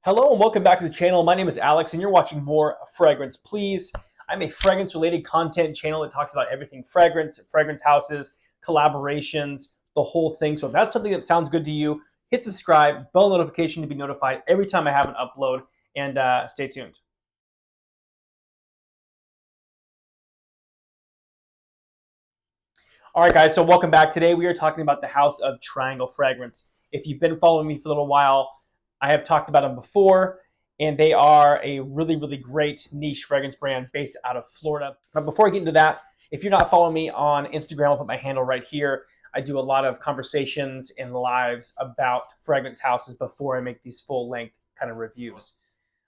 Hello and welcome back to the channel. My name is Alex and you're watching more Fragrance Please. I'm a fragrance related content channel that talks about everything fragrance, fragrance houses, collaborations, the whole thing. So if that's something that sounds good to you, hit subscribe, bell notification to be notified every time I have an upload, and stay tuned. All right, guys, so welcome back. Today we are talking about the House of Triangle Fragrance. If you've been following me for a little while, I have talked about them before, and they are a really, really great niche fragrance brand based out of Florida. But before I get into that, if you're not following me on Instagram, I'll put my handle right here. I do a lot of conversations and lives about fragrance houses before I make these full-length kind of reviews.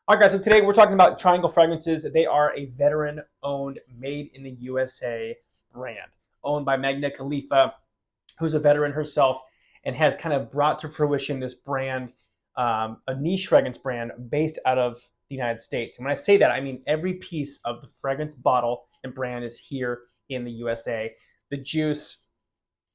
All right, guys, so today we're talking about Triangle Fragrances. They are a veteran-owned, made in the USA brand, owned by Magna Khalifa, who's a veteran herself and has kind of brought to fruition this brand, a niche fragrance brand based out of the United States. And when I say that, I mean every piece of the fragrance bottle and brand is here in the USA. The juice,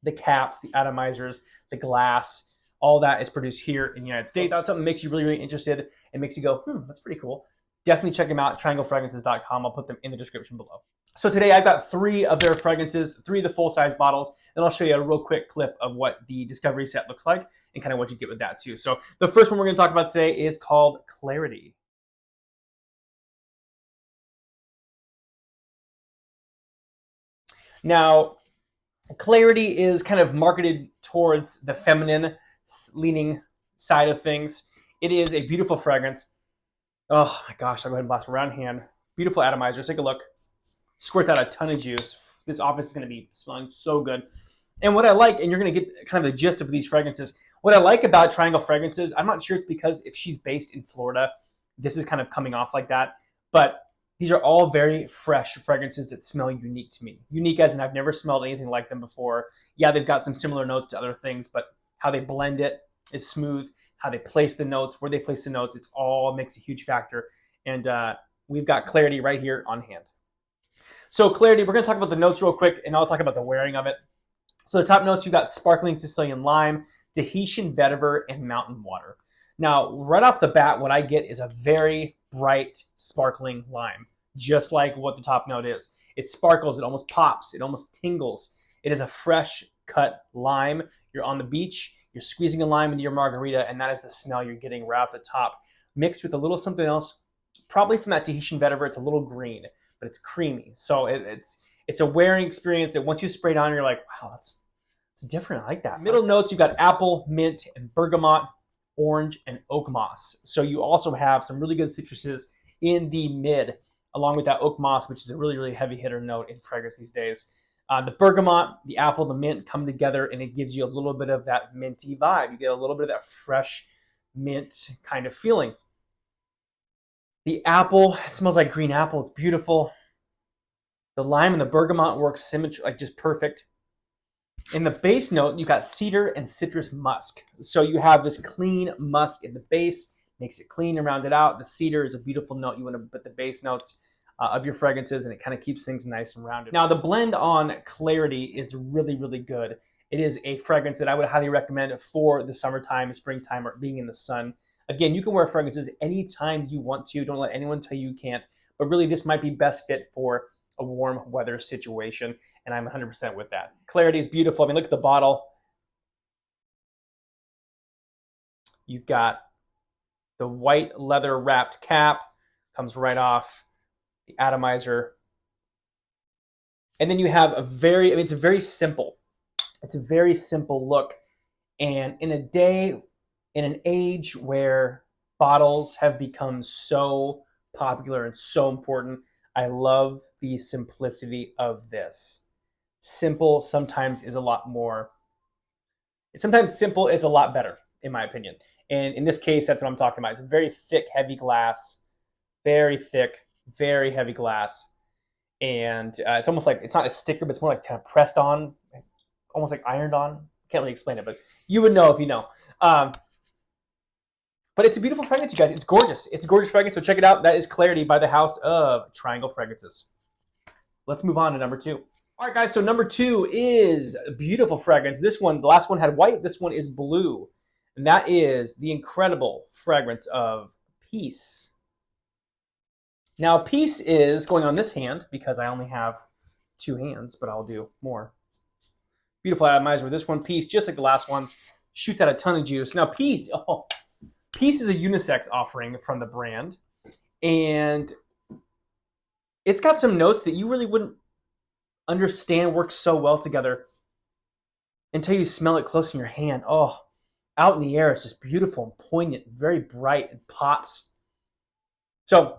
the caps, the atomizers, the glass, all that is produced here in the United States. That's something that makes you really, really interested and makes you go, that's pretty cool. Definitely check them out, trianglefragrances.com. I'll put them in the description below. So today I've got 3 of their fragrances, 3 of the full-size bottles, and I'll show you a real quick clip of what the Discovery set looks like and kind of what you get with that too. So the first one we're going to talk about today is called Clarity. Now, Clarity is kind of marketed towards the feminine leaning side of things. It is a beautiful fragrance. Oh my gosh, I'll go ahead and blast around hand. Beautiful atomizers. Take a look. Squirt out a ton of juice. This office is going to be smelling so good. And what I like, and you're going to get kind of the gist of these fragrances, what I like about Triangle Fragrances, I'm not sure it's because if she's based in Florida, this is kind of coming off like that, but these are all very fresh fragrances that smell unique to me. Unique as in I've never smelled anything like them before. Yeah, they've got some similar notes to other things, but how they blend it is smooth. How they place the notes, where they place the notes, it's all makes a huge factor. And we've got Clarity right here on hand. So Clarity, we're going to talk about the notes real quick, and I'll talk about the wearing of it. So the top notes, you got sparkling Sicilian lime, Tahitian vetiver, and mountain water. Now, right off the bat, what I get is a very bright, sparkling lime, just like what the top note is. It sparkles, it almost pops, it almost tingles. It is a fresh cut lime. You're on the beach, you're squeezing a lime into your margarita, and that is the smell you're getting right off the top, mixed with a little something else, probably from that Tahitian vetiver. It's a little green, but it's creamy. So it's a wearing experience that once you spray it on, you're like, wow, it's different. I like that. Middle notes, you got apple, mint, and bergamot, orange, and oak moss. So you also have some really good citruses in the mid, along with that oak moss, which is a really, really heavy hitter note in fragrance these days. The bergamot, the apple, the mint come together, and it gives you a little bit of that minty vibe. You get a little bit of that fresh mint kind of feeling. The apple, it smells like green apple. It's beautiful. The lime and the bergamot work symmetry, like just perfect. In the base note, you got cedar and citrus musk. So you have this clean musk in the base, makes it clean and rounded out. The cedar is a beautiful note. You want to put the base notes of your fragrances, and it kind of keeps things nice and rounded. Now, the blend on Clarity is really, really good. It is a fragrance that I would highly recommend for the summertime, springtime, or being in the sun. Again, you can wear fragrances anytime you want to. Don't let anyone tell you you can't. But really, this might be best fit for a warm weather situation, and I'm 100% with that. Clarity is beautiful. I mean, look at the bottle. You've got the white leather wrapped cap, comes right off the atomizer. And then you have it's a very simple look. And in an age where bottles have become so popular and so important, I love the simplicity of this. Simple sometimes is a lot more. Sometimes simple is a lot better, in my opinion. And in this case, that's what I'm talking about. It's a very thick, heavy glass, very thick, very heavy glass. And it's almost like, it's not a sticker, but it's more like kind of pressed on, almost like ironed on. Can't really explain it, but you would know if you know. But it's a beautiful fragrance, you guys. It's gorgeous. It's a gorgeous fragrance, so check it out. That is Clarity by the House of Triangle Fragrances. Let's move on to number 2. All right, guys, so number 2 is a beautiful fragrance. This one, the last one had white. This one is blue. And that is the incredible fragrance of Peace. Now, Peace is going on this hand because I only have 2 hands, but I'll do more. Beautiful atomizer. This one, Peace, just like the last ones, shoots out a ton of juice. Now, Peace is a unisex offering from the brand, and it's got some notes that you really wouldn't understand work so well together until you smell it close in your hand. Oh, out in the air, it's just beautiful and poignant, very bright, and pops. So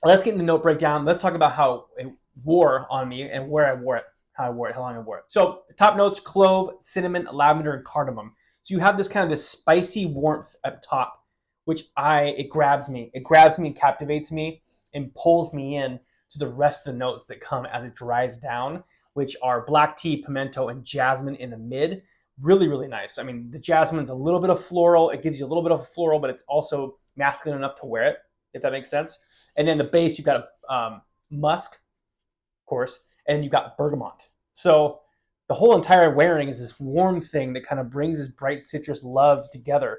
let's get into the note breakdown. Let's talk about how it wore on me and where I wore it, how I wore it, how long I wore it. So top notes: clove, cinnamon, lavender, and cardamom. So you have this kind of this spicy warmth up top, which it grabs me. It grabs me and captivates me and pulls me in to the rest of the notes that come as it dries down, which are black tea, pimento, and jasmine in the mid. Really, really nice. I mean, the jasmine's a little bit of floral. It gives you a little bit of floral, but it's also masculine enough to wear it, if that makes sense. And then the base, you've got a musk, of course, and you've got bergamot. So the whole entire wearing is this warm thing that kind of brings this bright citrus love together.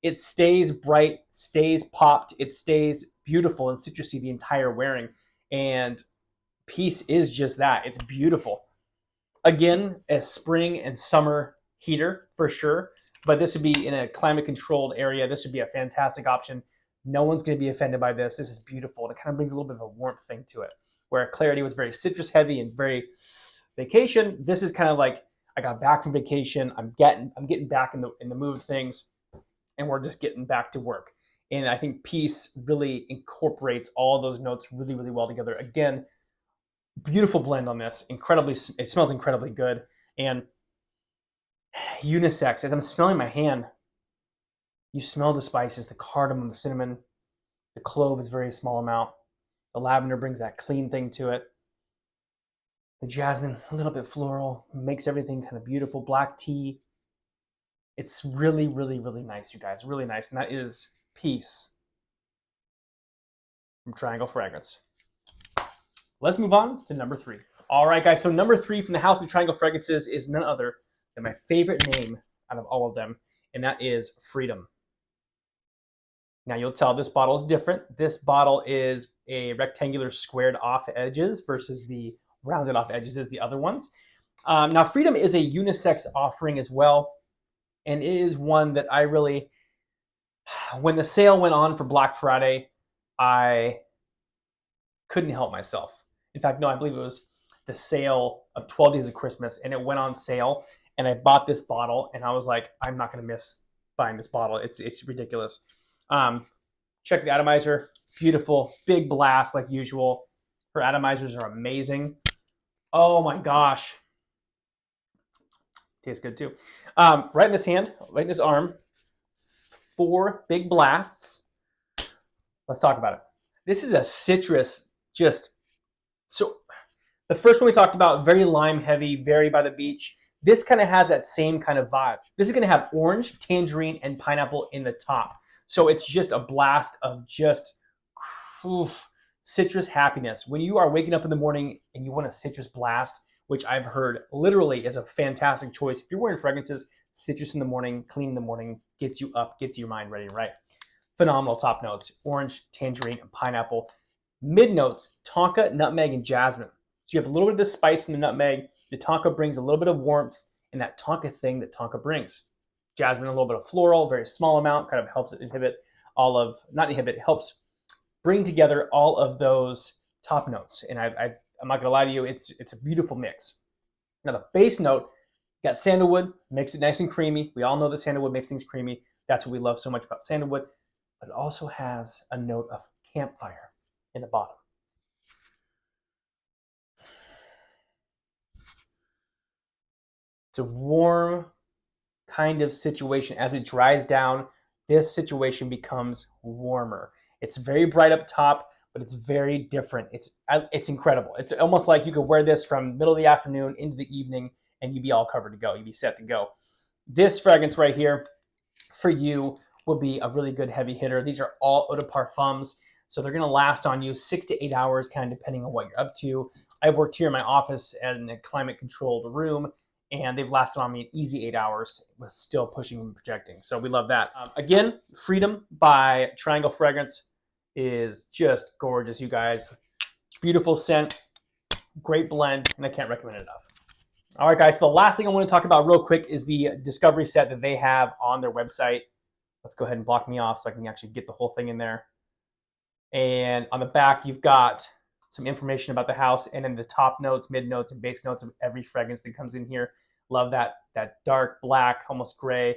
It stays bright, stays popped, it stays beautiful and citrusy the entire wearing. And Peace is just that. It's beautiful. Again, a spring and summer heater for sure, but this would be in a climate-controlled area. This would be a fantastic option. No one's going to be offended by this. This is beautiful. And it kind of brings a little bit of a warmth thing to it, where Clarity was very citrus heavy and very vacation. This is kind of like I got back from vacation. I'm getting back in the mood of things, and we're just getting back to work. And I think Peace really incorporates all those notes really, really well together. Again, beautiful blend on this. It smells incredibly good. And unisex, as I'm smelling my hand, you smell the spices, the cardamom, the cinnamon, the clove is a very small amount. The lavender brings that clean thing to it. The jasmine, a little bit floral, makes everything kind of beautiful. Black tea. It's really, really, really nice, you guys. Really nice. And that is Peace from Triangle Fragrance. Let's move on to number 3. All right, guys. So number 3 from the House of Triangle Fragrances is none other than my favorite name out of all of them, and that is Freedom. Now you'll tell this bottle is different. This bottle is a rectangular squared off edges versus the rounded off edges as the other ones. Now Freedom is a unisex offering as well, and it is one that I really, when the sale went on for Black Friday, I couldn't help myself. In fact, no, I believe it was the sale of 12 Days of Christmas, and it went on sale, and I bought this bottle, and I was like, I'm not going to miss buying this bottle. It's ridiculous. Check the atomizer. Beautiful. Big blast like usual. Her atomizers are amazing. Oh my gosh. Tastes good too. Right in this hand, right in this arm, 4 big blasts. Let's talk about it. This is a citrus, so the first one we talked about, very lime heavy, very by the beach. This kind of has that same kind of vibe. This is going to have orange, tangerine, and pineapple in the top. So it's just a blast of just citrus happiness. When you are waking up in the morning and you want a citrus blast, which I've heard literally is a fantastic choice. If you're wearing fragrances, citrus in the morning, clean in the morning, gets you up, gets your mind ready, right? Phenomenal top notes: orange, tangerine, and pineapple. Mid notes: tonka, nutmeg, and jasmine. So you have a little bit of the spice in the nutmeg. The tonka brings a little bit of warmth and that tonka thing that tonka brings. Jasmine, a little bit of floral, very small amount, kind of helps it helps bring together all of those top notes. And I'm not gonna lie to you, it's a beautiful mix. Now the base note, got sandalwood, makes it nice and creamy. We all know that sandalwood makes things creamy. That's what we love so much about sandalwood. But it also has a note of campfire in the bottom. It's a warm kind of situation. As it dries down, this situation becomes warmer. It's very bright up top, but it's very different. It's incredible. It's almost like you could wear this from middle of the afternoon into the evening and you'd be all covered to go. You'd be set to go. This fragrance right here for you will be a really good heavy hitter. These are all eau de parfums, so they're going to last on you 6 to 8 hours, kind of depending on what you're up to. I've worked here in my office in a climate-controlled room, and they've lasted on me an easy 8 hours with still pushing and projecting. So we love that. Again, Freedom by Triangle Fragrance is just gorgeous, you guys. Beautiful scent, great blend, and I can't recommend it enough. All right, guys, so the last thing I want to talk about real quick is the discovery set that they have on their website. Let's go ahead and block me off so I can actually get the whole thing in there. And on the back, you've got some information about the house, and then the top notes, mid notes, and base notes of every fragrance that comes in here. Love that dark black, almost gray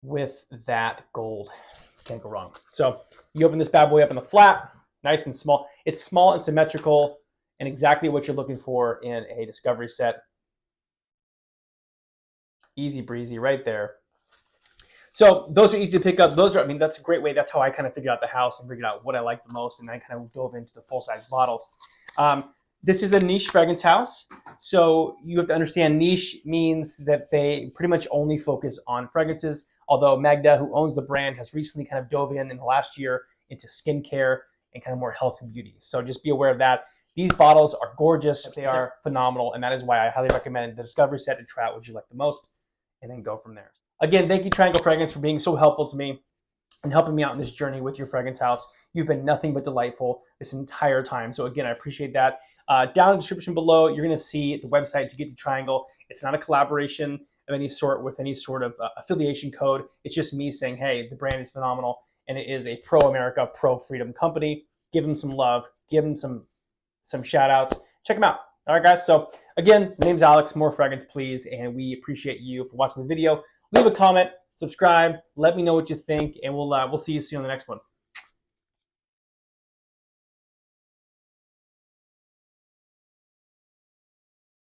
with that gold. Can't go wrong. So you open this bad boy up in the flat, nice and small. It's small and symmetrical and exactly what you're looking for in a discovery set. Easy breezy right there. So those are easy to pick up. Those are, I mean, that's a great way. That's how I kind of figured out the house and figured out what I like the most. And I kind of dove into the full-size bottles. This is a niche fragrance house. So you have to understand niche means that they pretty much only focus on fragrances. Although Magda, who owns the brand, has recently kind of dove in the last year into skincare and kind of more health and beauty. So just be aware of that. These bottles are gorgeous. They are phenomenal. And that is why I highly recommend the Discovery set to try out what you like the most and then go from there. Again, thank you, Triangle Fragrance, for being so helpful to me and helping me out in this journey with your fragrance house. You've been nothing but delightful this entire time. So again, I appreciate that. Down in the description below, you're going to see the website to get to Triangle. It's not a collaboration of any sort with any sort of affiliation code. It's just me saying, hey, the brand is phenomenal, and it is a pro-America, pro-freedom company. Give them some love. Give them some shout-outs. Check them out. All right, guys. So again, my name's Alex. More fragrance, please. And we appreciate you for watching the video. Leave a comment, subscribe, let me know what you think, and we'll see you soon on the next one.